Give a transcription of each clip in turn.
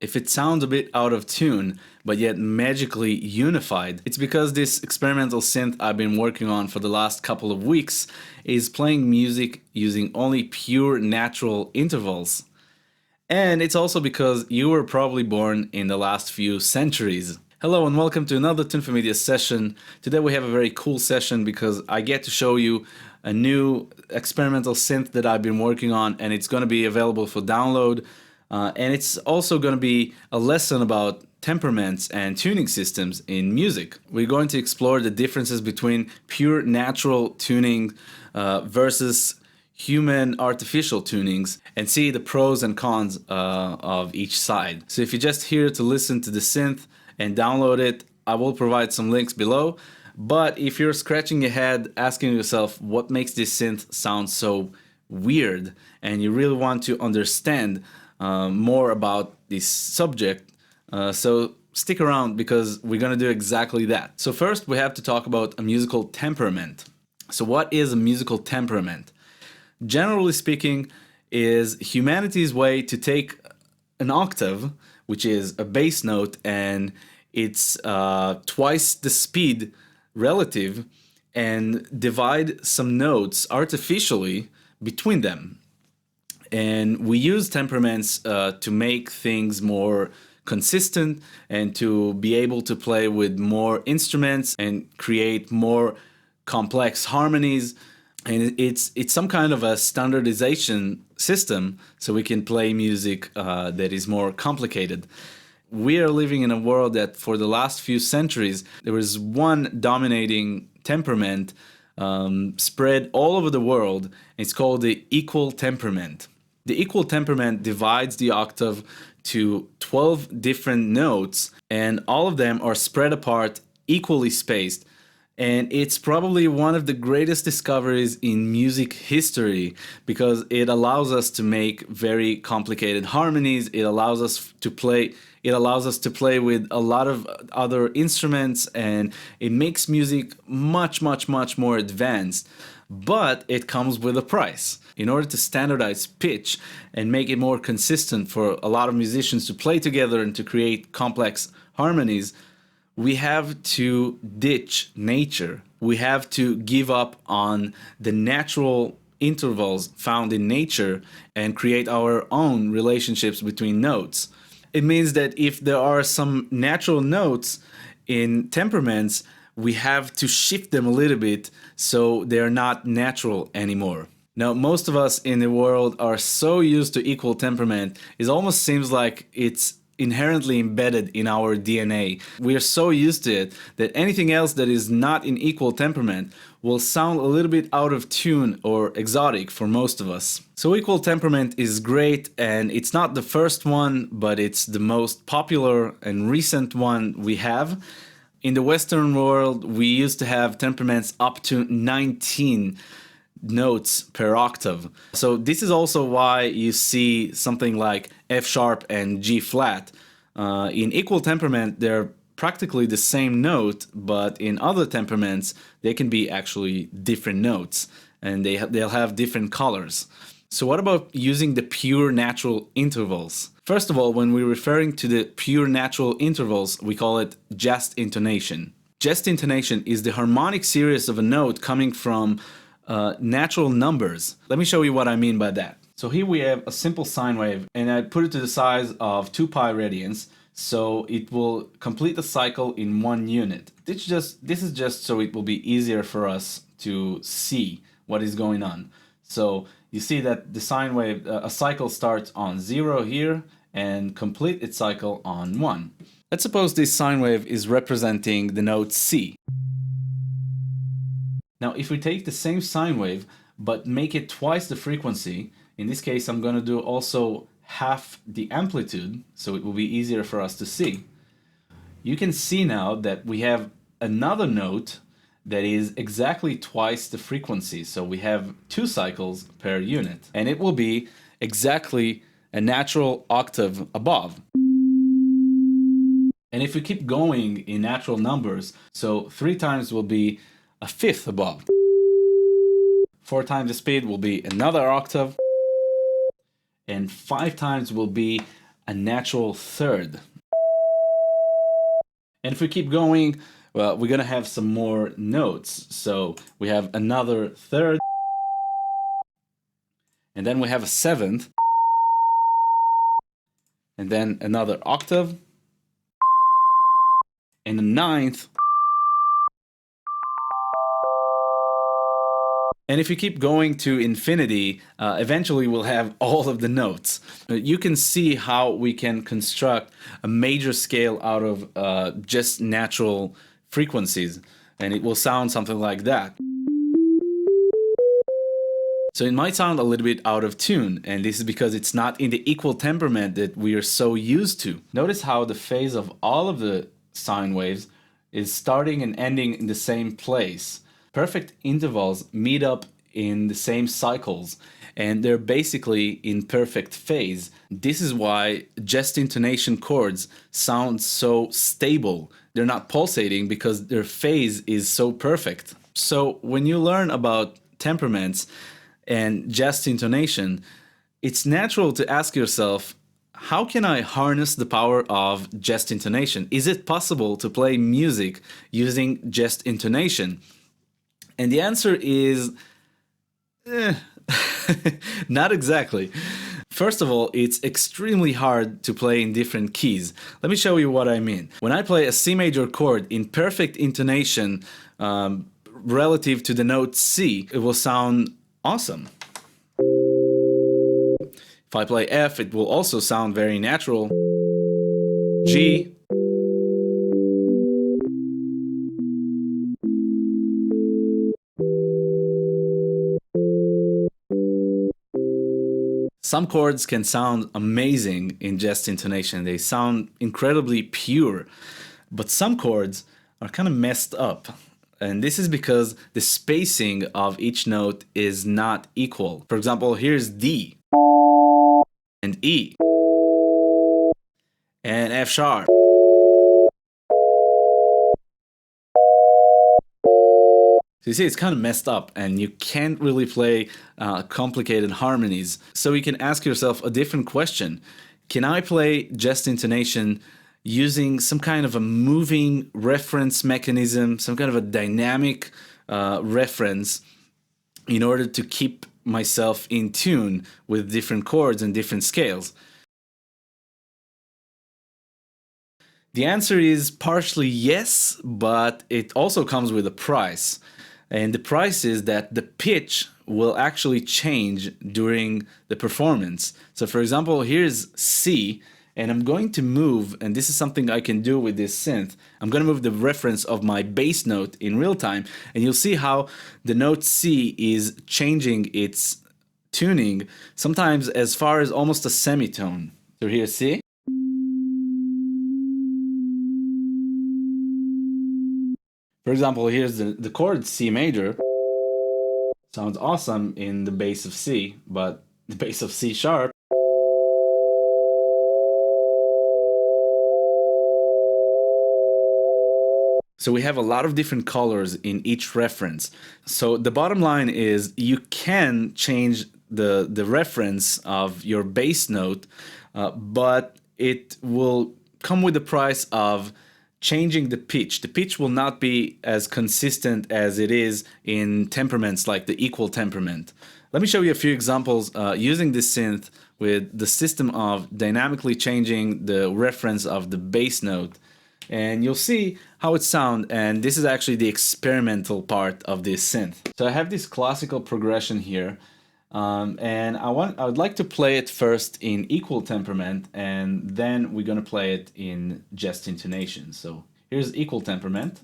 If it sounds a bit out of tune, but yet magically unified, it's because this experimental synth I've been working on for the last couple of weeks is playing music using only pure natural intervals. And it's also because you were probably born in the last few centuries. Hello and welcome to another Tune for Media session. Today we have a very cool session because I get to show you a new experimental synth that I've been working on, and it's going to be available for download. And it's also going to be a lesson about temperaments and tuning systems in music. We're going to explore the differences between pure natural tuning versus human artificial tunings and see the pros and cons of each side. So if you're just here to listen to the synth and download it, I will provide some links below. But if you're scratching your head asking yourself what makes this synth sound so weird and you really want to understand more about this subject, so stick around because we're going to do exactly that. So first we have to talk about a musical temperament. So what is a musical temperament? Generally speaking, is humanity's way to take an octave, which is a bass note, and it's twice the speed relative, and divide some notes artificially between them. And we use temperaments to make things more consistent and to be able to play with more instruments and create more complex harmonies. And it's some kind of a standardization system so we can play music that is more complicated. We are living in a world that for the last few centuries, there was one dominating temperament spread all over the world. It's called the equal temperament. The equal temperament divides the octave to 12 different notes, and all of them are spread apart, equally spaced. And it's probably one of the greatest discoveries in music history because it allows us to make very complicated harmonies. It allows us to play with a lot of other instruments, and it makes music much more advanced. But it comes with a price. In order to standardize pitch and make it more consistent for a lot of musicians to play together and to create complex harmonies, we have to ditch nature. We have to give up on the natural intervals found in nature and create our own relationships between notes. It means that if there are some natural notes in temperaments, we have to shift them a little bit so they're not natural anymore. Now, most of us in the world are so used to equal temperament, it almost seems like it's inherently embedded in our DNA. We are so used to it that anything else that is not in equal temperament will sound a little bit out of tune or exotic for most of us. So equal temperament is great, and it's not the first one, but it's the most popular and recent one we have. In the Western world, we used to have temperaments up to 19 notes per octave. So this is also why you see something like F sharp and G flat. In equal temperament, they're practically the same note, but in other temperaments, they can be actually different notes, and they'll have different colors. So what about using the pure natural intervals? First of all, when we're referring to the pure natural intervals, we call it just intonation. Just intonation is the harmonic series of a note coming from natural numbers. Let me show you what I mean by that. So here we have a simple sine wave, and I put it to the size of 2 pi radians, so it will complete the cycle in 1 unit. This is just so it will be easier for us to see what is going on. So you see that the sine wave, a cycle starts on 0 here and complete its cycle on 1. Let's suppose this sine wave is representing the note C. Now, if we take the same sine wave, but make it twice the frequency, in this case, I'm going to do also half the amplitude, so it will be easier for us to see. You can see now that we have another note that is exactly twice the frequency. So we have 2 cycles per unit, and it will be exactly a natural octave above. And if we keep going in natural numbers, so 3 times will be a fifth above. 4 times the speed will be another octave, and 5 times will be a natural third. And if we keep going, well, we're gonna have some more notes. So we have another third, and then we have a seventh, and then another octave, and a ninth. And if you keep going to infinity, eventually we'll have all of the notes. You can see how we can construct a major scale out of just natural frequencies, and it will sound something like that. So it might sound a little bit out of tune, and this is because it's not in the equal temperament that we are so used to. Notice how the phase of all of the sine waves is starting and ending in the same place. Perfect intervals meet up in the same cycles, and they're basically in perfect phase. This is why just intonation chords sound so stable. They're not pulsating because their phase is so perfect. So when you learn about temperaments and just intonation, it's natural to ask yourself, how can I harness the power of just intonation? Is it possible to play music using just intonation? And the answer is, not exactly. First of all, it's extremely hard to play in different keys. Let me show you what I mean. When I play a C major chord in perfect intonation relative to the note C, it will sound awesome. If I play F, it will also sound very natural. G. Some chords can sound amazing in just intonation. They sound incredibly pure. But some chords are kind of messed up. And this is because the spacing of each note is not equal. For example, here's D and E and F sharp. So you see, it's kind of messed up, and you can't really play complicated harmonies. So you can ask yourself a different question. Can I play just intonation using some kind of a moving reference mechanism, some kind of a dynamic reference, in order to keep myself in tune with different chords and different scales? The answer is partially yes, but it also comes with a price. And the price is that the pitch will actually change during the performance. So for example, here's C, and I'm going to move, and this is something I can do with this synth. I'm going to move the reference of my bass note in real time, and you'll see how the note C is changing its tuning, sometimes as far as almost a semitone. So here's C. For example, here's the chord C major. Sounds awesome in the bass of C, but the bass of C sharp. So we have a lot of different colors in each reference. So the bottom line is you can change the reference of your bass note, but it will come with the price of changing the pitch. The pitch will not be as consistent as it is in temperaments like the equal temperament. Let me show you a few examples using this synth with the system of dynamically changing the reference of the bass note, and you'll see how it sounds. And this is actually the experimental part of this synth. So I have this classical progression here. And I would like to play it first in equal temperament, and then we're gonna play it in just intonation. So here's equal temperament.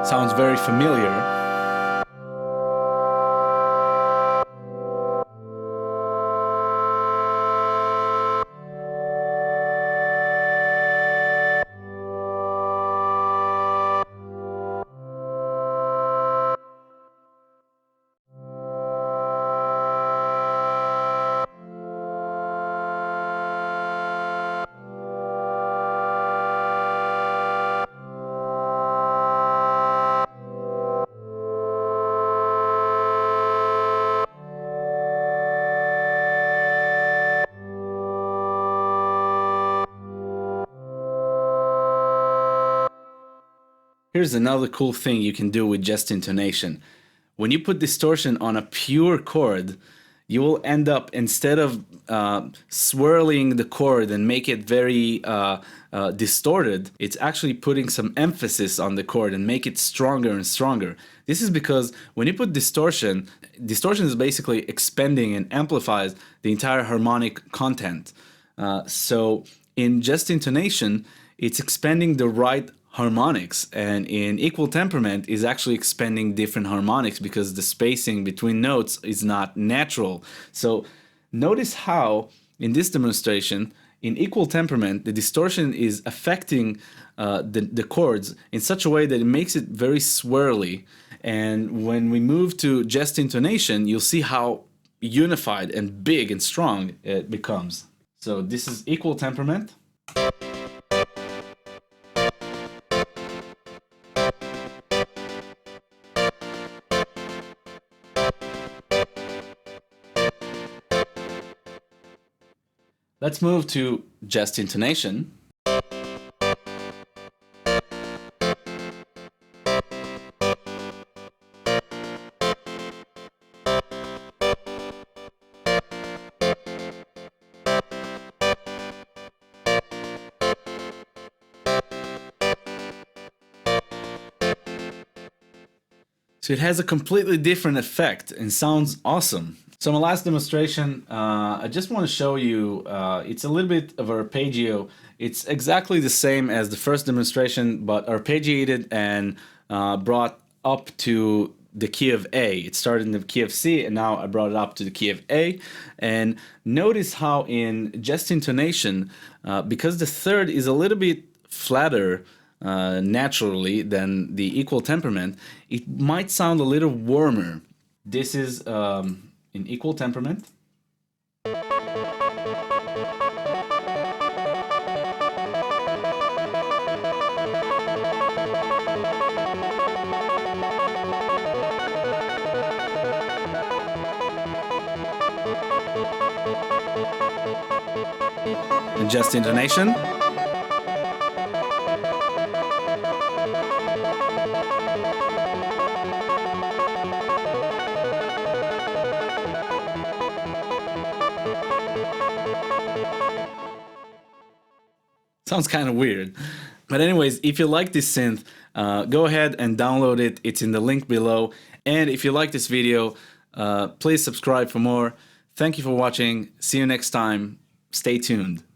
Sounds very familiar. Here's another cool thing you can do with just intonation. When you put distortion on a pure chord, you will end up, instead of swirling the chord and make it very distorted, it's actually putting some emphasis on the chord and make it stronger and stronger. This is because when you put distortion, distortion is basically expanding and amplifies the entire harmonic content. So in just intonation, it's expanding the right harmonics, and in equal temperament is actually expanding different harmonics because the spacing between notes is not natural. So notice how in this demonstration, in equal temperament, the distortion is affecting the chords in such a way that it makes it very swirly. And when we move to just intonation, you'll see how unified and big and strong it becomes. So this is equal temperament. Let's move to just intonation. So it has a completely different effect and sounds awesome. So my last demonstration, I just want to show you, it's a little bit of arpeggio. It's exactly the same as the first demonstration, but arpeggiated and brought up to the key of A. It started in the key of C, and now I brought it up to the key of A. And notice how in just intonation, because the third is a little bit flatter naturally than the equal temperament, it might sound a little warmer. This is in equal temperament. And just intonation. Sounds kind of weird. But anyways, if you like this synth, go ahead and download it. It's in the link below. And if you like this video, please subscribe for more. Thank you for watching. See you next time. Stay tuned.